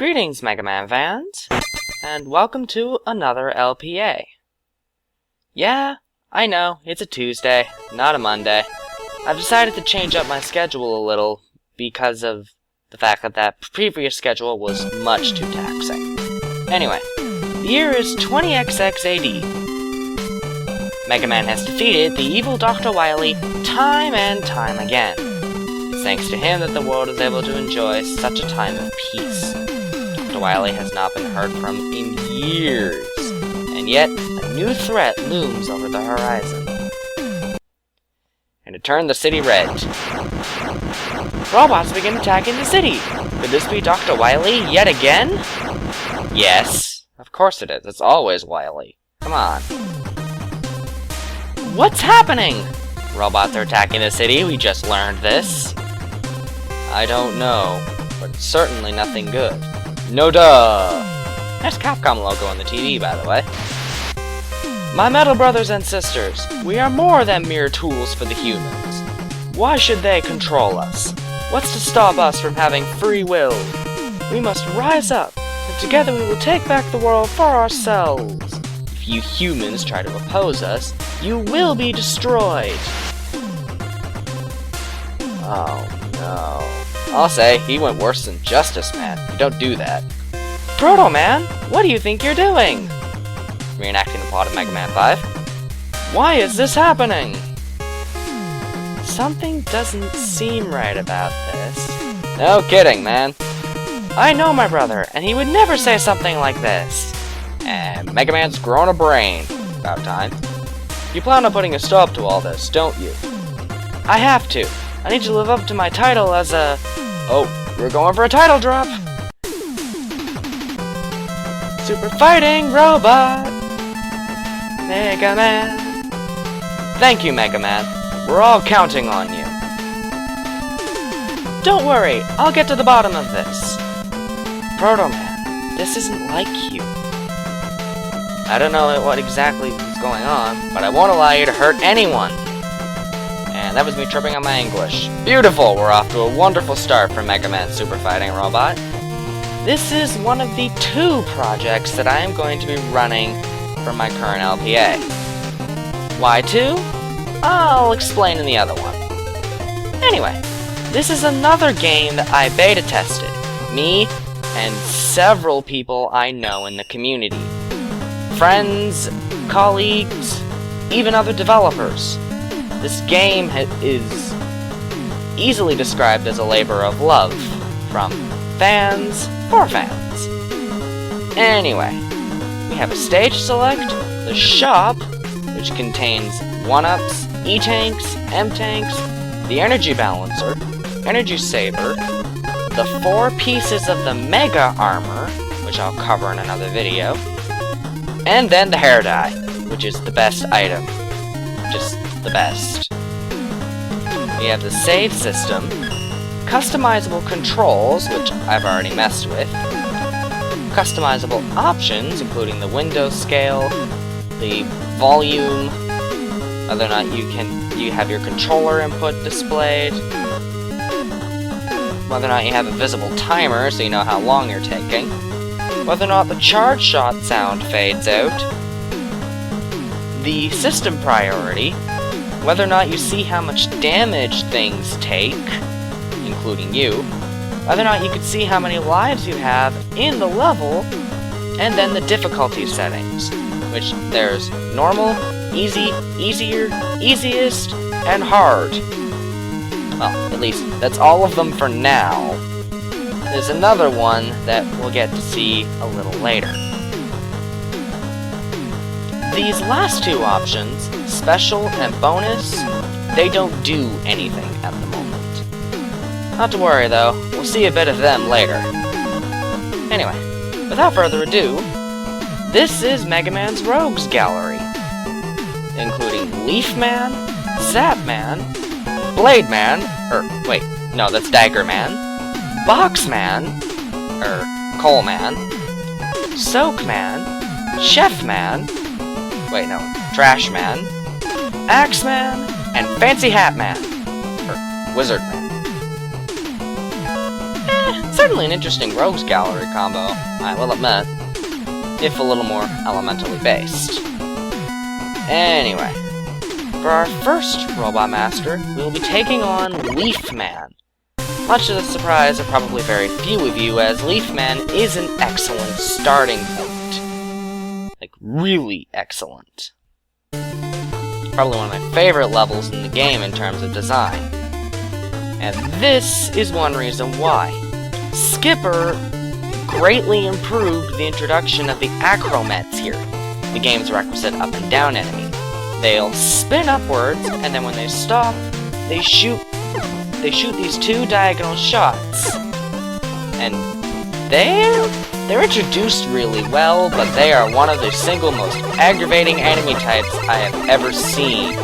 Greetings, Mega Man fans, and welcome to another LPA. Yeah, I know, it's a Tuesday, not a Monday. I've decided to change up my schedule a little because of the fact that that previous schedule was much too taxing. Anyway, the year is 20XX AD. Mega Man has defeated the evil Dr. Wily time and time again. It's thanks to him that the world is able to enjoy such a time of peace. Dr. Wily has not been heard from in years, and yet a new threat looms over the horizon. And to turn the city red. Robots begin attacking the city! Could this be Dr. Wily yet again? Yes, of course it is. It's always Wily. Come on. What's happening? Robots are attacking the city, we just learned this. I don't know, but it's certainly nothing good. No duh! Nice Capcom logo on the TV, by the way. My metal brothers and sisters, we are more than mere tools for the humans. Why should they control us? What's to stop us from having free will? We must rise up, and together we will take back the world for ourselves. If you humans try to oppose us, you will be destroyed. Oh no. I'll say, he went worse than Justice Man. You don't do that. Proto Man, what do you think you're doing? Reenacting the plot of Mega Man 5. Why is this happening? Something doesn't seem right about this. No kidding, man. I know my brother, and he would never say something like this. And Mega Man's grown a brain. About time. You plan on putting a stop to all this, don't you? I have to. I need to live up to my title as a... Oh, we're going for a title drop! Super Fighting Robot! Mega Man! Thank you, Mega Man. We're all counting on you. Don't worry, I'll get to the bottom of this. Proto Man, this isn't like you. I don't know what exactly is going on, but I won't allow you to hurt anyone. And that was me tripping on my English. Beautiful! We're off to a wonderful start for Mega Man Super Fighting Robot. This is one of the 2 projects that I am going to be running for my current LPA. Why 2? I'll explain in the other one. Anyway, this is another game that I beta tested. Me and several people I know in the community. Friends, colleagues, even other developers. This game is easily described as a labor of love, from fans for fans. Anyway, we have a stage select, the shop, which contains 1-ups, E-tanks, M-tanks, the energy balancer, energy saber, the 4 pieces of the mega armor, which I'll cover in another video, and then the hair dye, which is the best item. Just the best. We have the save system, customizable controls, which I've already messed with, customizable options, including the window scale, the volume, whether or not you have your controller input displayed, whether or not you have a visible timer so you know how long you're taking, whether or not the charge shot sound fades out, the system priority, whether or not you see how much damage things take, including you, whether or not you can see how many lives you have in the level, and then the difficulty settings, which there's normal, easy, easier, easiest, and hard. Well, at least that's all of them for now. There's another one that we'll get to see a little later. These last 2 options, special and bonus, they don't do anything at the moment. Not to worry though, we'll see a bit of them later. Anyway, without further ado, this is Mega Man's Rogues Gallery, including Leaf Man, Zap Man, Blade Man, wait, no, that's Dagger Man, Box Man, Coal Man, Soak Man, Chef Man, wait, no, Trash Man, Axe Man, and Fancy Hat Man, or Wizard Man. Certainly an interesting rogues gallery combo, I will admit, if a little more elementally based. Anyway, for our first Robot Master, we will be taking on Leaf Man. Much to the surprise of probably very few of you, as Leaf Man is an excellent starting point. Like, really excellent. Probably one of my favorite levels in the game in terms of design. And this is one reason why. Skipper greatly improved the introduction of the acromets here, the game's requisite up and down enemy. They'll spin upwards, and then when they stop, they shoot these two diagonal shots. And they're introduced really well, but they are one of the single most aggravating enemy types I have ever seen.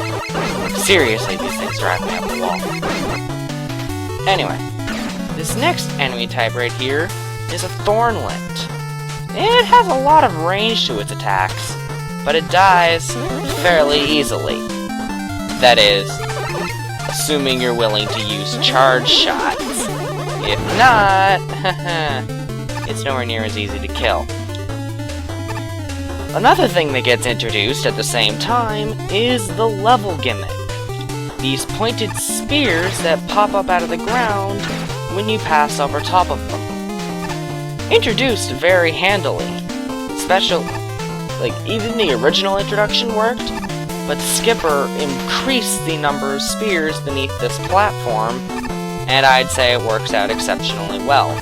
Seriously, these things drive me up the wall. Anyway, this next enemy type right here is a Thornlet. It has a lot of range to its attacks, but it dies fairly easily. That is, assuming you're willing to use charge shots. If not, it's nowhere near as easy to kill. Another thing that gets introduced at the same time is the level gimmick. These pointed spears that pop up out of the ground when you pass over top of them. Introduced very handily. Even the original introduction worked, but Skipper increased the number of spears beneath this platform, and I'd say it works out exceptionally well.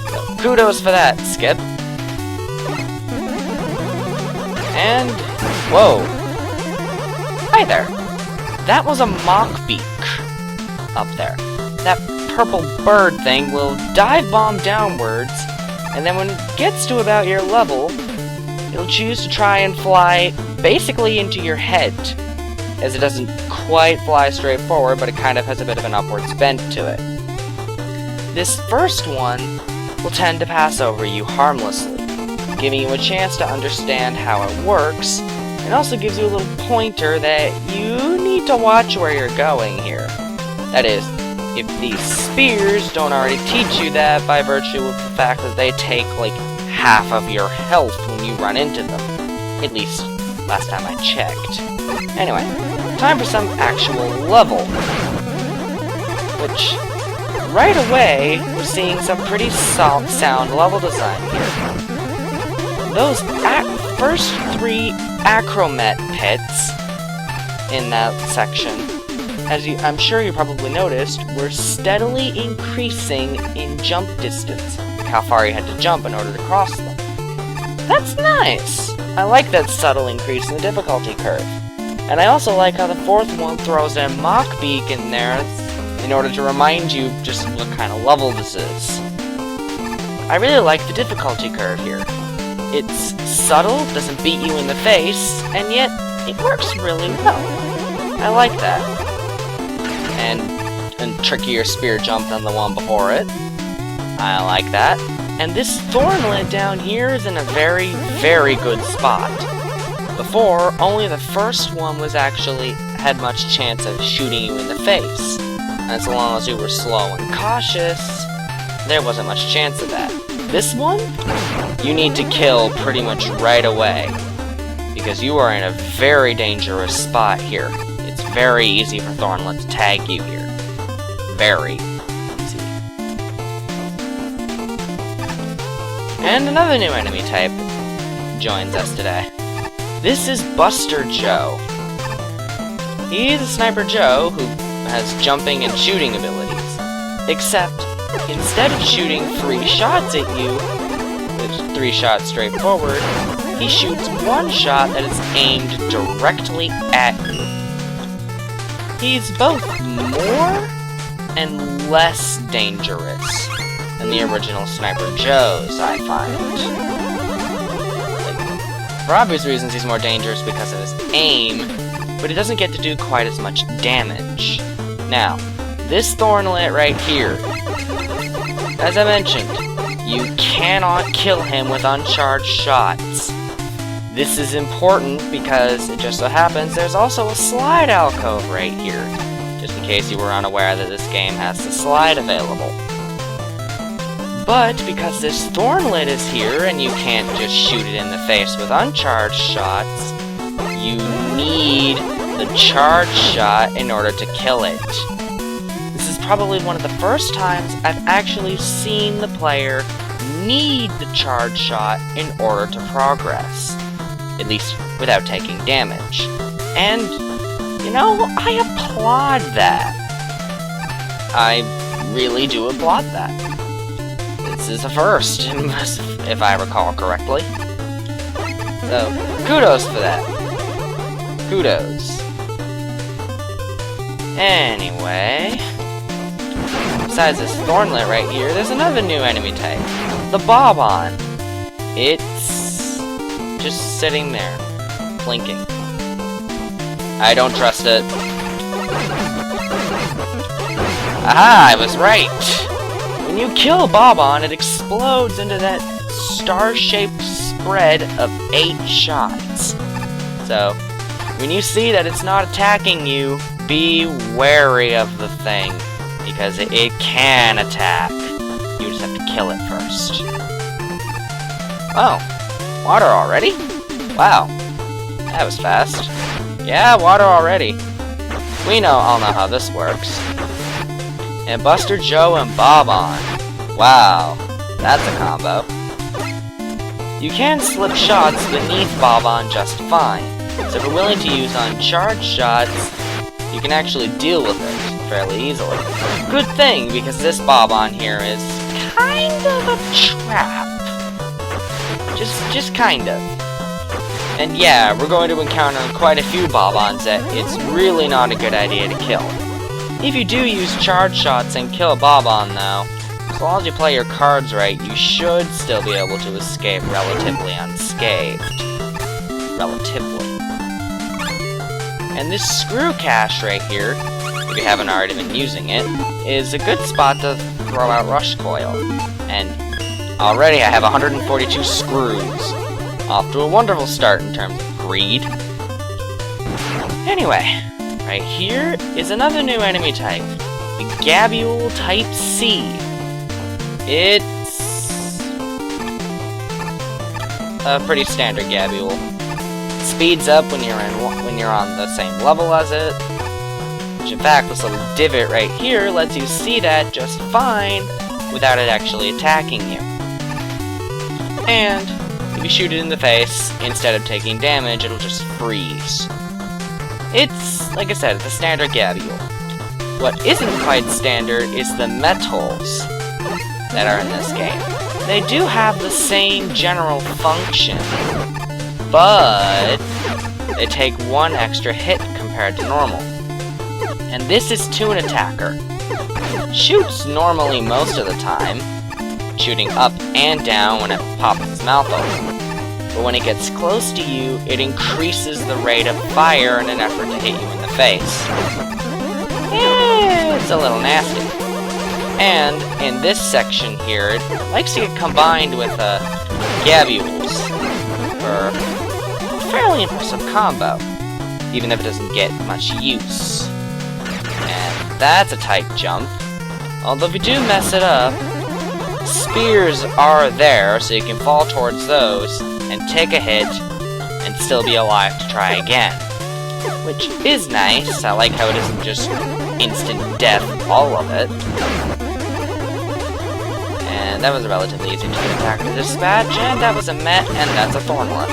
So, kudos for that, Skip. And, whoa. Hi there. That was a Mockbeak up there. That purple bird thing will dive bomb downwards, and then when it gets to about your level, it'll choose to try and fly basically into your head, as it doesn't quite fly straight forward, but it kind of has a bit of an upwards bent to it. This first one will tend to pass over you harmlessly, giving you a chance to understand how it works, and also gives you a little pointer that you need to watch where you're going here. That is, if these spears don't already teach you that by virtue of the fact that they take, like, half of your health when you run into them. At least, last time I checked. Anyway, time for some actual level. Which, right away, we're seeing some pretty sound level design here. Those first 3 acromet pits in that section, as I'm sure you probably noticed, were steadily increasing in jump distance, like how far you had to jump in order to cross them. That's nice! I like that subtle increase in the difficulty curve. And I also like how the 4th one throws a Mockbeak in there in order to remind you just what kind of level this is. I really like the difficulty curve here. It's subtle, doesn't beat you in the face, and yet it works really well. I like that. And a trickier spear jump than the one before it. I like that. And this Thornlet down here is in a very, very good spot. Before, only the first one had much chance of shooting you in the face. And so long as you were slow and cautious, there wasn't much chance of that. This one, you need to kill pretty much right away, because you are in a very dangerous spot here. It's very easy for Thornlet to tag you here. Very easy. And another new enemy type joins us today. This is Buster Joe. He's a Sniper Joe who has jumping and shooting abilities, except instead of shooting 3 shots at you, with 3 shots straight forward, he shoots 1 shot that is aimed directly at you. He's both more and less dangerous than the original Sniper Joes, I find. For obvious reasons, he's more dangerous because of his aim, but he doesn't get to do quite as much damage. Now, this Thornlet right here, as I mentioned, you cannot kill him with uncharged shots. This is important because it just so happens there's also a slide alcove right here, just in case you were unaware that this game has the slide available. But because this Thornlet is here and you can't just shoot it in the face with uncharged shots, you need the charged shot in order to kill it. This is probably one of the first times I've actually seen the player need the charged shot in order to progress. At least without taking damage. And, you know, I applaud that. I really do applaud that. This is a first, if I recall correctly. So, kudos for that. Kudos. Anyway, besides this Thornlet right here, there's another new enemy type. The Bob-on. It's just sitting there, blinking. I don't trust it. Aha, I was right! When you kill Bob-on, it explodes into that star-shaped spread of 8 shots. So, when you see that it's not attacking you, be wary of the thing, because it can attack. You just have to kill it first. Oh, water already? Wow, that was fast. Yeah, water already. We all know how this works. And Buster Joe and Bob-on. Wow, that's a combo. You can slip shots beneath Bob-on just fine, so if you're willing to use uncharged shots, you can actually deal with it fairly easily. Good thing, because this Bob-on here is kind of a trap. Just kind of. And yeah, we're going to encounter quite a few Bob-ons that it's really not a good idea to kill. If you do use charge shots and kill a Bob-on though, as long as you play your cards right, you should still be able to escape relatively unscathed. Relatively. And this screw cache right here, if you haven't already been using it, is a good spot to throw out Rush Coil. And already I have 142 screws. Off to a wonderful start in terms of greed. Anyway, right here is another new enemy type. The Gabule Type C. It's a pretty standard Gabule. Speeds up when you're on the same level as it. Which in fact, this little divot right here lets you see that just fine without it actually attacking you. And if you shoot it in the face, instead of taking damage, it'll just freeze. It's, like I said, it's a standard Gabule. What isn't quite standard is the metals that are in this game. They do have the same general function, but they take one extra hit compared to normal. And this is to an attacker. Shoots normally most of the time, shooting up and down when it pops its mouth open. But when it gets close to you, it increases the rate of fire in an effort to hit you in the face. It's a little nasty. And in this section here, it likes to get combined with Gabules for a fairly impressive combo, even if it doesn't get much use. And that's a tight jump. Although if you do mess it up, spears are there, so you can fall towards those and take a hit and still be alive to try again. Which is nice. I like how it isn't just instant death, all of it. And that was a relatively easy to attack to dispatch, and that was a Met, and that's a Thornlet.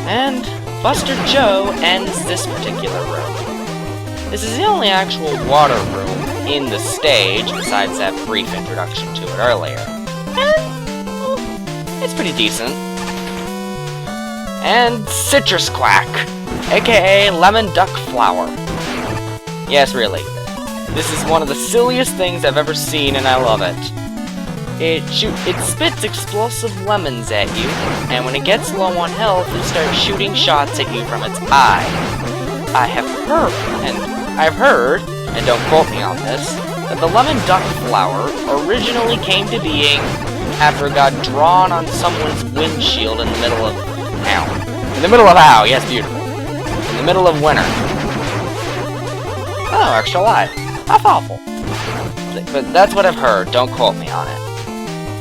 And Buster Joe ends this particular room. This is the only actual water room in the stage, besides that brief introduction to it earlier. And, well, it's pretty decent. And Citrus Quack, aka Lemon Duck Flower. Yes, really. This is one of the silliest things I've ever seen, and I love it. It spits explosive lemons at you, and when it gets low on health, it starts shooting shots at you from its eye. I've heard, and don't quote me on this, that the lemon duck flower originally came to being after it got drawn on someone's windshield in the middle of yes, beautiful. In the middle of winter. Oh, extra life. That's awful. But that's what I've heard, don't quote me on it.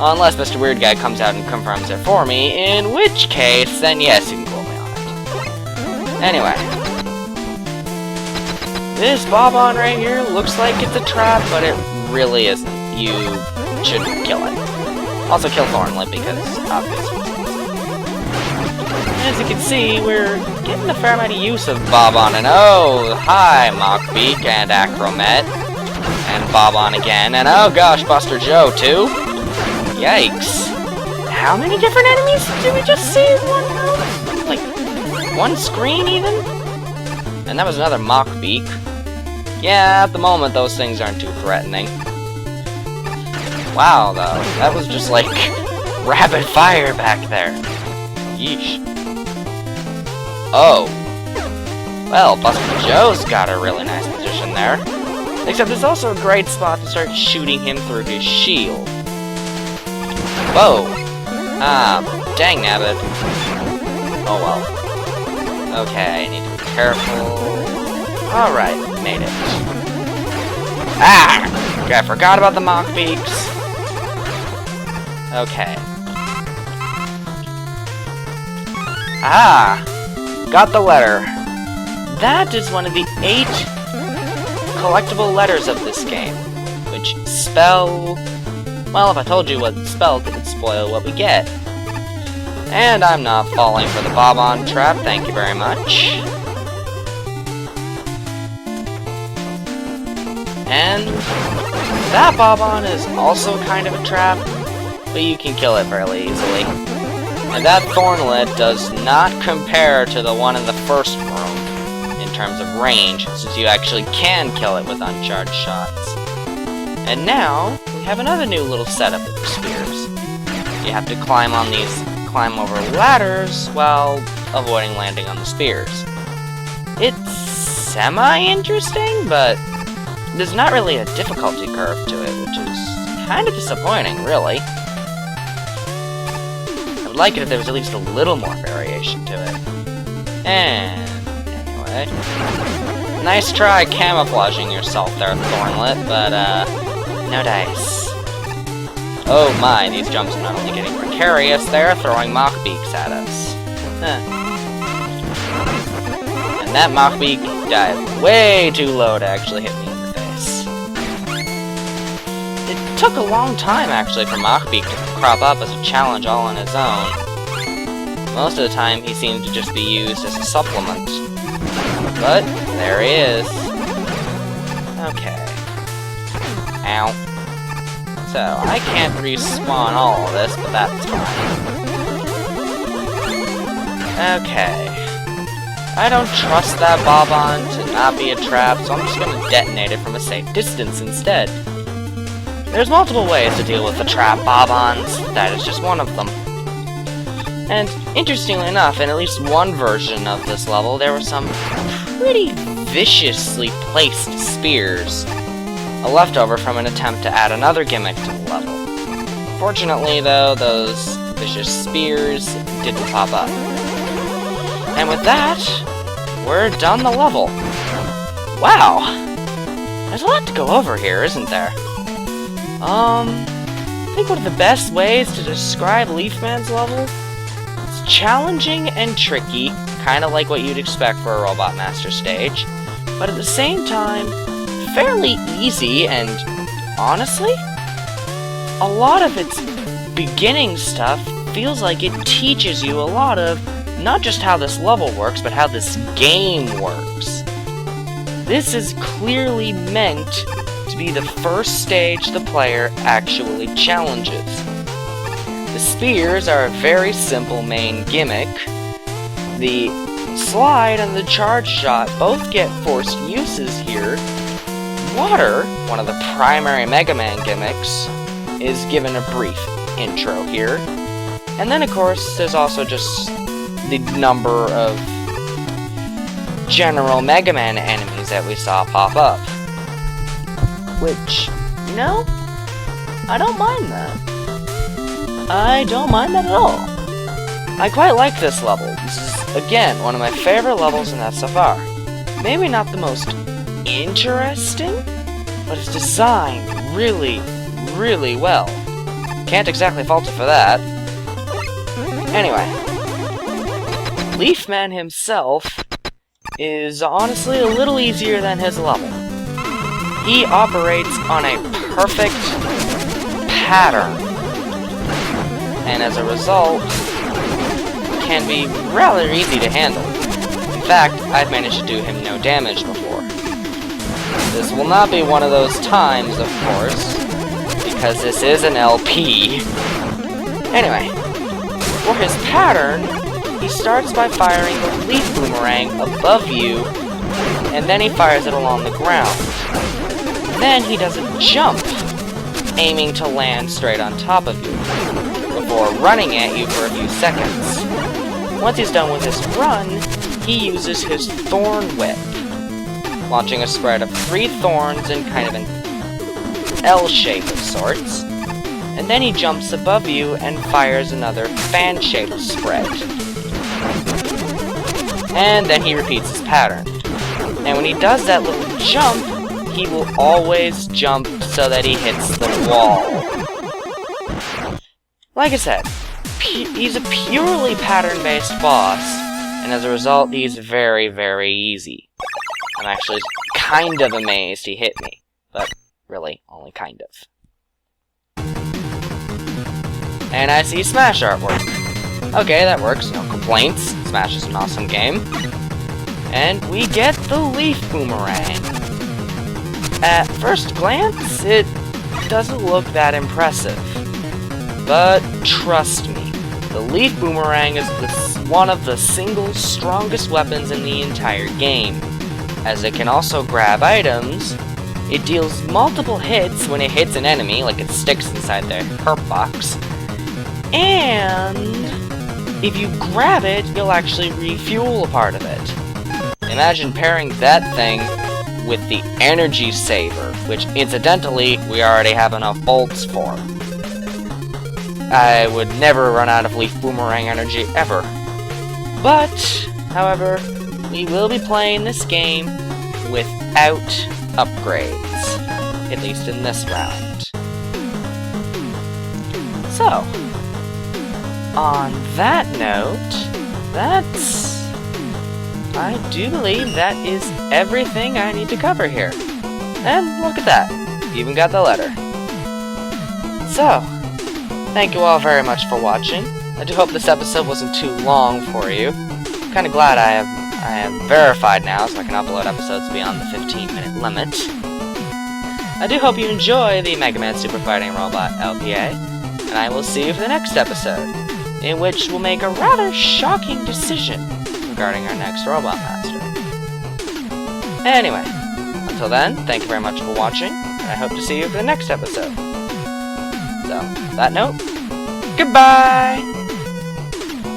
Unless Mr. Weird Guy comes out and confirms it for me, in which case, then yes, you can quote me on it. Anyway. This Bob-on right here looks like it's a trap, but it really isn't. You shouldn't kill it. Also kill Thornlet, because obviously. As you can see, we're getting a fair amount of use of Bob-on, and oh, hi, Mockbeak and Acromet. And Bob-on again, and oh gosh, Buster Joe, too? Yikes. How many different enemies did we just see in one room? Like, one screen, even? And that was another Mockbeak. Yeah, at the moment, those things aren't too threatening. Wow, though, that was just like rapid fire back there. Yeesh. Oh. Well, Buster Joe's got a really nice position there. Except it's also a great spot to start shooting him through his shield. Whoa. Ah, dang nabbit. Oh well. Okay, I need to be careful. Alright, made it. Ah! Okay, I forgot about the Mockbeaks. Okay. Ah! Got the letter. That is one of the 8 collectible letters of this game, which spell... Well, if I told you what it spelled, it would spoil what we get. And I'm not falling for the Bob-on trap, thank you very much. And that Bob-on is also kind of a trap, but you can kill it fairly easily. And that Thornlet does not compare to the one in the first room in terms of range, since you actually can kill it with uncharged shots. And now, we have another new little setup with the spears. You have to climb over ladders while avoiding landing on the spears. It's semi-interesting, but there's not really a difficulty curve to it, which is kind of disappointing, really. I would like it if there was at least a little more variation to it. And anyway, nice try camouflaging yourself there, Thornlet, but no dice. Oh my, these jumps are not only getting precarious, they're throwing Mockbeaks at us. And that Mockbeak dived way too low to actually hit me in the face. It took a long time, actually, for Mockbeak to crop up as a challenge all on his own. Most of the time, he seemed to just be used as a supplement. But, there he is. Okay. Ow. So, I can't respawn all of this, but that's fine. Okay. I don't trust that Bob-on to not be a trap, so I'm just gonna detonate it from a safe distance instead. There's multiple ways to deal with the trap Bob-ons. That is just one of them. And, interestingly enough, in at least one version of this level, there were some pretty viciously placed spears. A leftover from an attempt to add another gimmick to the level. Unfortunately, though, those vicious spears didn't pop up. And with that, we're done the level. Wow! There's a lot to go over here, isn't there? I think one of the best ways to describe Leafman's level is challenging and tricky, kind of like what you'd expect for a Robot Master stage, but at the same time, fairly easy, and honestly, a lot of its beginning stuff feels like it teaches you a lot of not just how this level works, but how this game works. This is clearly meant to be the first stage the player actually challenges. The spears are a very simple main gimmick. The slide and the charge shot both get forced uses here. Water, one of the primary Mega Man gimmicks, is given a brief intro here. And then, of course, there's also just the number of general Mega Man enemies that we saw pop up. Which, you know, I don't mind that. I don't mind that at all. I quite like this level. This is, again, one of my favorite levels in SFR. Maybe not the most interesting, but it's designed really, really well. can't exactly fault it for that. Anyway, Leafman himself is honestly a little easier than his level. He operates on a perfect pattern, and as a result, can be rather easy to handle. In fact, I've managed to do him no damage before. This will not be one of those times, of course, because this is an LP. Anyway, for his pattern, he starts by firing the leaf boomerang above you, and then he fires it along the ground. Then he does a jump, aiming to land straight on top of you, before running at you for a few seconds. Once he's done with his run, he uses his Thorn Whip, launching a spread of 3 thorns in kind of an L shape of sorts, and then he jumps above you and fires another fan-shaped spread. And then he repeats his pattern. And when he does that little jump, he will always jump so that he hits the wall. Like I said, he's a purely pattern-based boss, and as a result, he's very, very easy. I'm actually kind of amazed he hit me, but really, only kind of. And I see Smash artwork. Okay, that works, no complaints. Smash is an awesome game. And we get the Leaf Boomerang. At first glance, it doesn't look that impressive. But trust me, the Leaf Boomerang is one of the single strongest weapons in the entire game. As it can also grab items, it deals multiple hits when it hits an enemy, like it sticks inside their herp box. And if you grab it, you'll actually refuel a part of it. Imagine pairing that thing with the Energy Saver, which incidentally, we already have enough bolts for. I would never run out of Leaf Boomerang energy, ever. But, however, we will be playing this game without upgrades, at least in this round. So, on that note, I do believe that is everything I need to cover here. And look at that, even got the letter. So, thank you all very much for watching. I do hope this episode wasn't too long for you. I'm kind of glad I am verified now, so I can upload episodes beyond the 15-minute limit. I do hope you enjoy the Mega Man Super Fighting Robot LPA, and I will see you for the next episode, in which we'll make a rather shocking decision regarding our next Robot Master. Anyway, until then, thank you very much for watching, and I hope to see you for the next episode. So, on that note, goodbye!